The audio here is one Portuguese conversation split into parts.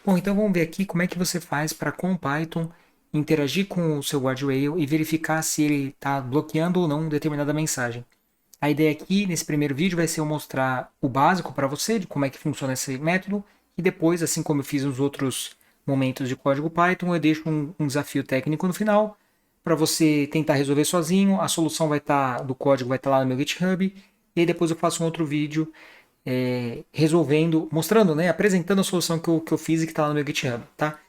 Bom, então vamos ver aqui como é que você faz para com o Python interagir com o seu guardrail e verificar se ele está bloqueando ou não determinada mensagem. A ideia aqui, nesse primeiro vídeo, vai ser eu mostrar o básico para você, de como é que funciona esse método, e depois, assim como eu fiz nos outros momentos de código Python, eu deixo um desafio técnico no final, para você tentar resolver sozinho. A solução vai estar, do código vai estar lá no meu GitHub, e aí depois eu faço um outro vídeo resolvendo, mostrando, né, apresentando a solução que eu fiz e que está lá no meu GitHub, tá?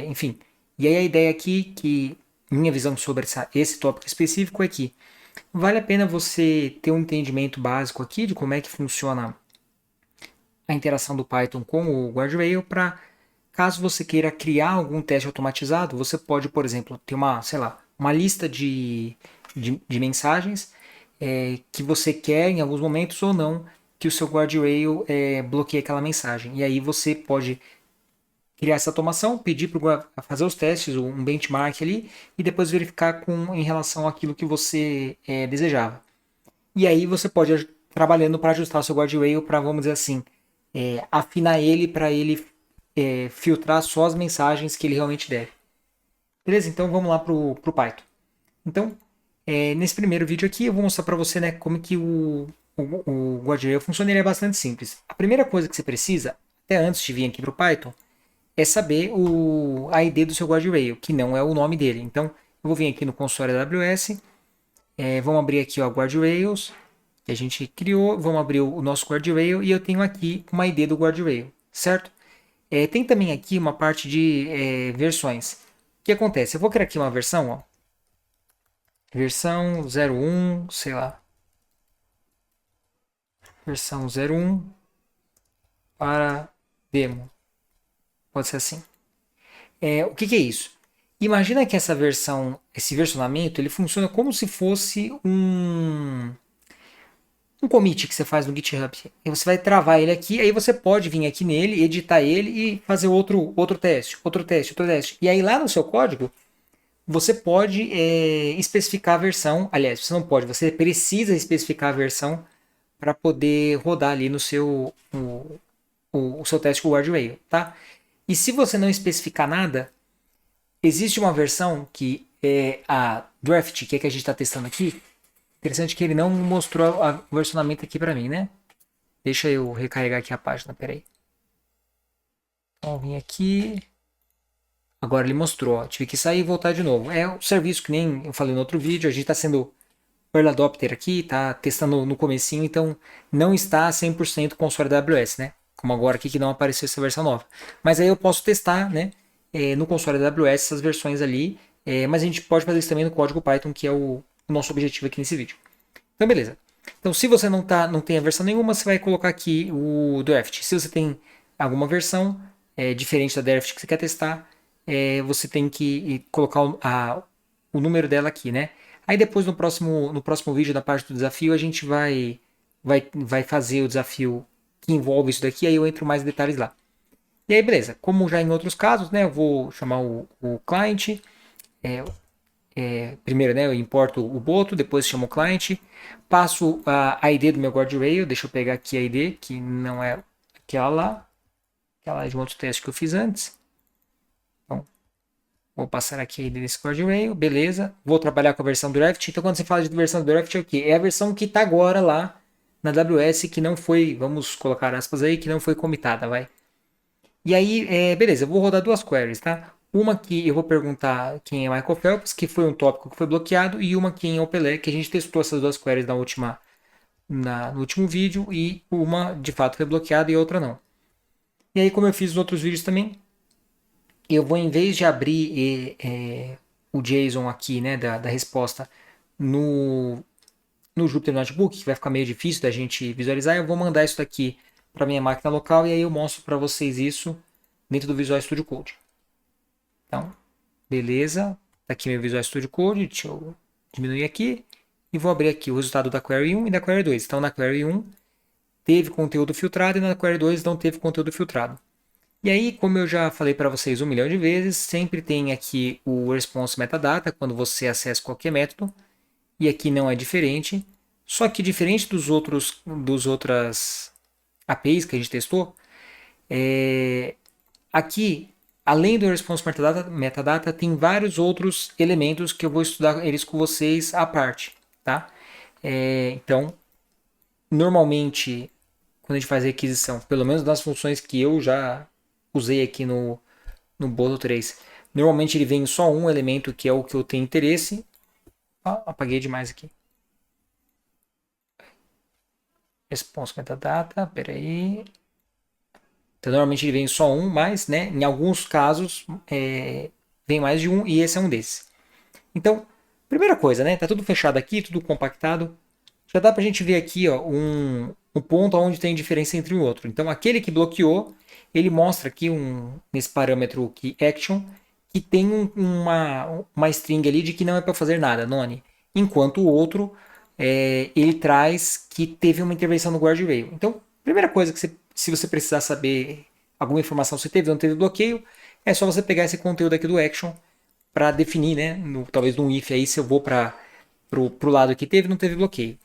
Enfim, e aí a ideia aqui, que minha visão sobre esse tópico específico é que vale a pena você ter um entendimento básico aqui de como é que funciona a interação do Python com o Guardrail para, caso você queira criar algum teste automatizado, você pode, por exemplo, ter uma, sei lá, uma lista de mensagens que você quer em alguns momentos ou não que o seu guardrail bloqueie aquela mensagem. E aí você pode criar essa automação, pedir para fazer os testes, um benchmark ali, e depois verificar em relação àquilo que você desejava. E aí você pode ir trabalhando para ajustar o seu guardrail para, vamos dizer assim, afinar ele para ele filtrar só as mensagens que ele realmente deve. Beleza? Então vamos lá para o Python. Então, nesse primeiro vídeo aqui eu vou mostrar para você, né, como que o guardrail funciona. Ele é bastante simples. A primeira coisa que você precisa, até antes de vir aqui para o Python, é saber a ID do seu guardrail, que não é o nome dele. Então, eu vou vir aqui no console AWS, vamos abrir aqui o guardrails, que a gente criou, vamos abrir o nosso guardrail e eu tenho aqui uma ID do guardrail, certo? Tem também aqui uma parte de versões. O que acontece? Eu vou criar aqui uma versão, ó, versão 01, sei lá, versão 01 para demo, pode ser assim. O que é isso? Imagina que essa versão, esse versionamento, ele funciona como se fosse um commit que você faz no GitHub. E você vai travar ele aqui, aí você pode vir aqui nele, editar ele e fazer outro teste, outro teste, outro teste. E aí lá no seu código, você pode especificar a versão. Aliás, você não pode, você precisa especificar a versão para poder rodar ali no seu o seu teste com o guardrail, tá? E se você não especificar nada, existe uma versão que é a Draft, que é que a gente está testando aqui. Interessante que ele não mostrou o versionamento aqui para mim, né? Deixa eu recarregar aqui a página, peraí. Então, vim aqui. Agora ele mostrou, ó. Tive que sair e voltar de novo. É o serviço que nem eu falei no outro vídeo, a gente está sendo early adopter aqui, tá testando no comecinho, então não está 100% com o console da AWS, né? Como agora aqui que não apareceu essa versão nova. Mas aí eu posso testar, né? No console da AWS essas versões ali, mas a gente pode fazer isso também no código Python, que é o nosso objetivo aqui nesse vídeo. Então, beleza. Então, se você não tem a versão nenhuma, você vai colocar aqui o draft. Se você tem alguma versão diferente da draft que você quer testar, você tem que colocar o número dela aqui, né? Aí depois no próximo vídeo da parte do desafio a gente vai fazer o desafio que envolve isso daqui, aí eu entro mais em detalhes lá. E aí, beleza. Como já em outros casos, né? Eu vou chamar o client. É, primeiro, né? Eu importo o boto, depois chamo o client. Passo a ID do meu guardrail. Deixa eu pegar aqui a ID, que não é aquela lá. Aquela de um outro teste que eu fiz antes. Então, vou passar aqui a ID desse guardrail. Beleza. Vou trabalhar com a versão draft. Então, quando você fala de versão draft, é o quê? É a versão que está agora lá na AWS, que não foi, vamos colocar aspas aí, que não foi comitada, vai. E aí, beleza, eu vou rodar duas queries, tá? Uma que eu vou perguntar quem é Michael Phelps, que foi um tópico que foi bloqueado, e uma quem é o Pelé, que a gente testou essas duas queries no último vídeo, e uma de fato foi bloqueada e outra não. E aí, como eu fiz nos outros vídeos também, eu vou, em vez de abrir o JSON aqui, né, da resposta no Jupyter Notebook, que vai ficar meio difícil da gente visualizar, eu vou mandar isso daqui para minha máquina local e aí eu mostro para vocês isso dentro do Visual Studio Code. Então, beleza. Tá aqui meu Visual Studio Code. Deixa eu diminuir aqui. E vou abrir aqui o resultado da query 1 e da query 2. Então, na query 1 teve conteúdo filtrado e na query 2 não teve conteúdo filtrado. E aí, como eu já falei para vocês 1 milhão de vezes, sempre tem aqui o response metadata quando você acessa qualquer método. E aqui não é diferente. Só que diferente dos outras APIs que a gente testou, Aqui, além do response metadata, tem vários outros elementos que eu vou estudar eles com vocês à parte, tá? Então, normalmente, quando a gente faz a aquisição, pelo menos das funções que eu já usei aqui no Boto 3, normalmente ele vem só um elemento que é o que eu tenho interesse. Apaguei demais aqui. Response metadata, peraí. Então, normalmente ele vem só um, mas, né, em alguns casos vem mais de um e esse é um desses. Então, primeira coisa, né, tá tudo fechado aqui, tudo compactado. Já dá pra gente ver aqui, ó, um ponto onde tem diferença entre o outro. Então, aquele que bloqueou, ele mostra aqui nesse parâmetro aqui, action, que tem uma string ali de que não é para fazer nada, none. Enquanto o outro, ele traz que teve uma intervenção no guardrail. Então, primeira coisa que se você precisar saber alguma informação se teve ou não teve bloqueio, é só você pegar esse conteúdo aqui do action para definir, né, talvez num if aí, se eu vou para pro lado que teve, não teve bloqueio.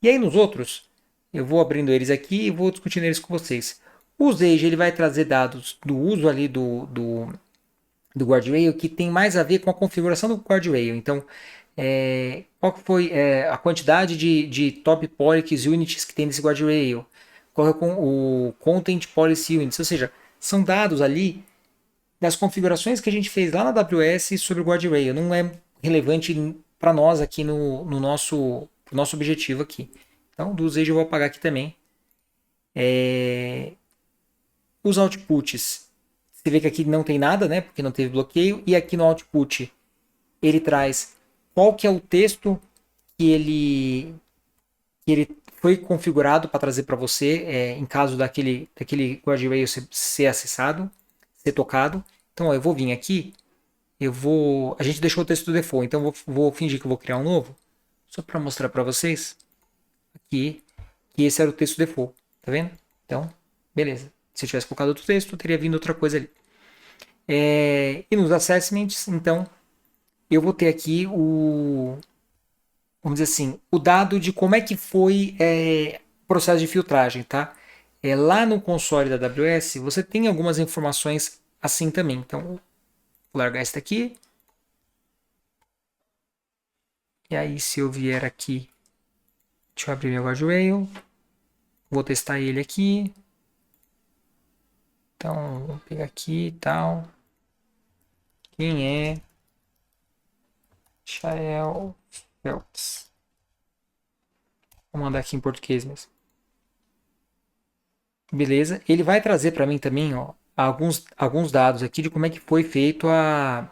E aí nos outros, eu vou abrindo eles aqui e vou discutindo eles com vocês. O usage ele vai trazer dados do uso ali do guardrail que tem mais a ver com a configuração do guardrail. Então, qual foi a quantidade de top policies units que tem nesse guardrail? Qual é o content policy units? Ou seja, são dados ali das configurações que a gente fez lá na AWS sobre o guardrail. Não é relevante para nós aqui no nosso objetivo aqui. Então, do usage eu vou apagar aqui também. Os outputs, você vê que aqui não tem nada, né? Porque não teve bloqueio. E aqui no output ele traz qual que é o texto que ele foi configurado para trazer para você em caso daquele guardrail ser acessado, ser tocado. Então, ó, eu vou vir aqui, a gente deixou o texto do default, então eu vou fingir que eu vou criar um novo, só para mostrar para vocês aqui que esse era o texto default, tá vendo? Então, beleza. Se eu tivesse colocado outro texto, teria vindo outra coisa ali. E nos assessments, então, eu vou ter aqui vamos dizer assim, o dado de como é que foi o processo de filtragem, tá? Lá no console da AWS, você tem algumas informações assim também. Então, vou largar esse daqui. E aí, se eu vier aqui, deixa eu abrir meu guardrail. Vou testar ele aqui. Então, vou pegar aqui e tal. Quem é? Shael Phelps. Vou mandar aqui em português mesmo. Beleza. Ele vai trazer para mim também, ó, alguns dados aqui de como é que foi feito a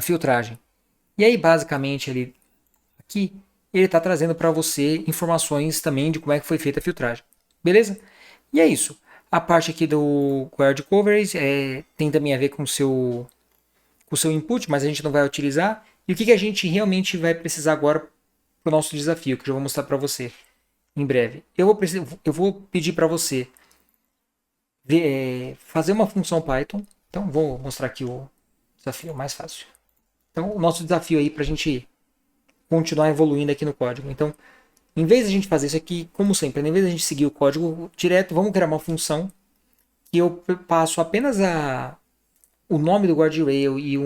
filtragem. E aí, basicamente, aqui, ele está trazendo para você informações também de como é que foi feita a filtragem. Beleza? E é isso. A parte aqui do guard coverage tem também a ver com o seu input, mas a gente não vai utilizar. E o que a gente realmente vai precisar agora para o nosso desafio, que eu já vou mostrar para você em breve. Eu vou pedir para você fazer uma função Python. Então, vou mostrar aqui o desafio mais fácil. Então, o nosso desafio aí para a gente continuar evoluindo aqui no código. Então, em vez de a gente fazer isso aqui, como sempre, em vez de a gente seguir o código direto, vamos criar uma função que eu passo apenas o nome do guardrail e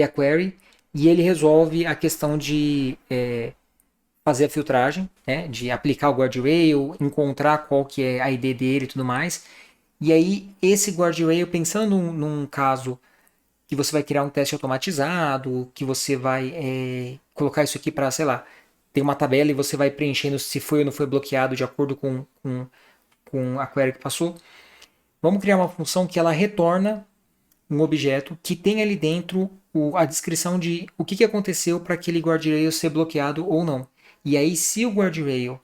a query, e ele resolve a questão de fazer a filtragem, né, de aplicar o guardrail, encontrar qual que é a ID dele e tudo mais. E aí, esse guardrail, pensando num caso que você vai criar um teste automatizado, que você vai colocar isso aqui para, sei lá, tem uma tabela e você vai preenchendo se foi ou não foi bloqueado de acordo com a query que passou. Vamos criar uma função que ela retorna um objeto que tem ali dentro a descrição de o que aconteceu para aquele guardrail ser bloqueado ou não. E aí, se o guardrail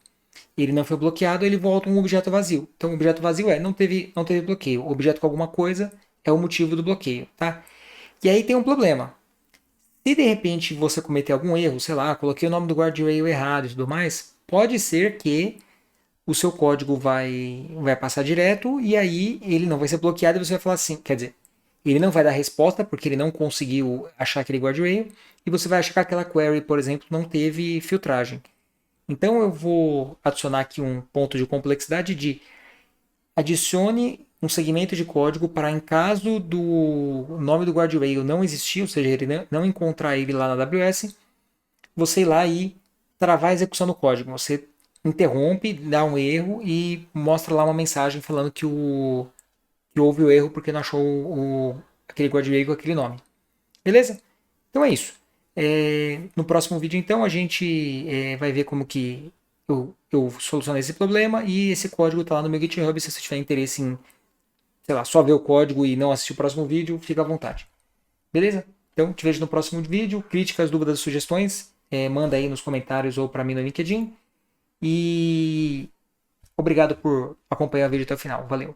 ele não foi bloqueado, ele volta um objeto vazio. Então, o objeto vazio não teve bloqueio. O objeto com alguma coisa é o motivo do bloqueio, tá? E aí tem um problema. Se de repente você cometer algum erro, sei lá, coloquei o nome do guardrail errado e tudo mais, pode ser que o seu código vai passar direto e aí ele não vai ser bloqueado e você vai falar assim, quer dizer, ele não vai dar resposta porque ele não conseguiu achar aquele guardrail e você vai achar que aquela query, por exemplo, não teve filtragem. Então eu vou adicionar aqui um ponto de complexidade de adicione um segmento de código para, em caso do nome do guardrail não existir, ou seja, ele não encontrar ele lá na AWS, você ir lá e travar a execução do código. Você interrompe, dá um erro e mostra lá uma mensagem falando que houve o erro porque não achou aquele guardrail com aquele nome. Beleza? Então é isso. No próximo vídeo, então, a gente vai ver como que eu solucionei esse problema e esse código está lá no meu GitHub. Se você tiver interesse em, sei lá, só ver o código e não assistir o próximo vídeo, fica à vontade. Beleza? Então, te vejo no próximo vídeo. Críticas, dúvidas, sugestões, manda aí nos comentários ou para mim no LinkedIn. E obrigado por acompanhar o vídeo até o final. Valeu!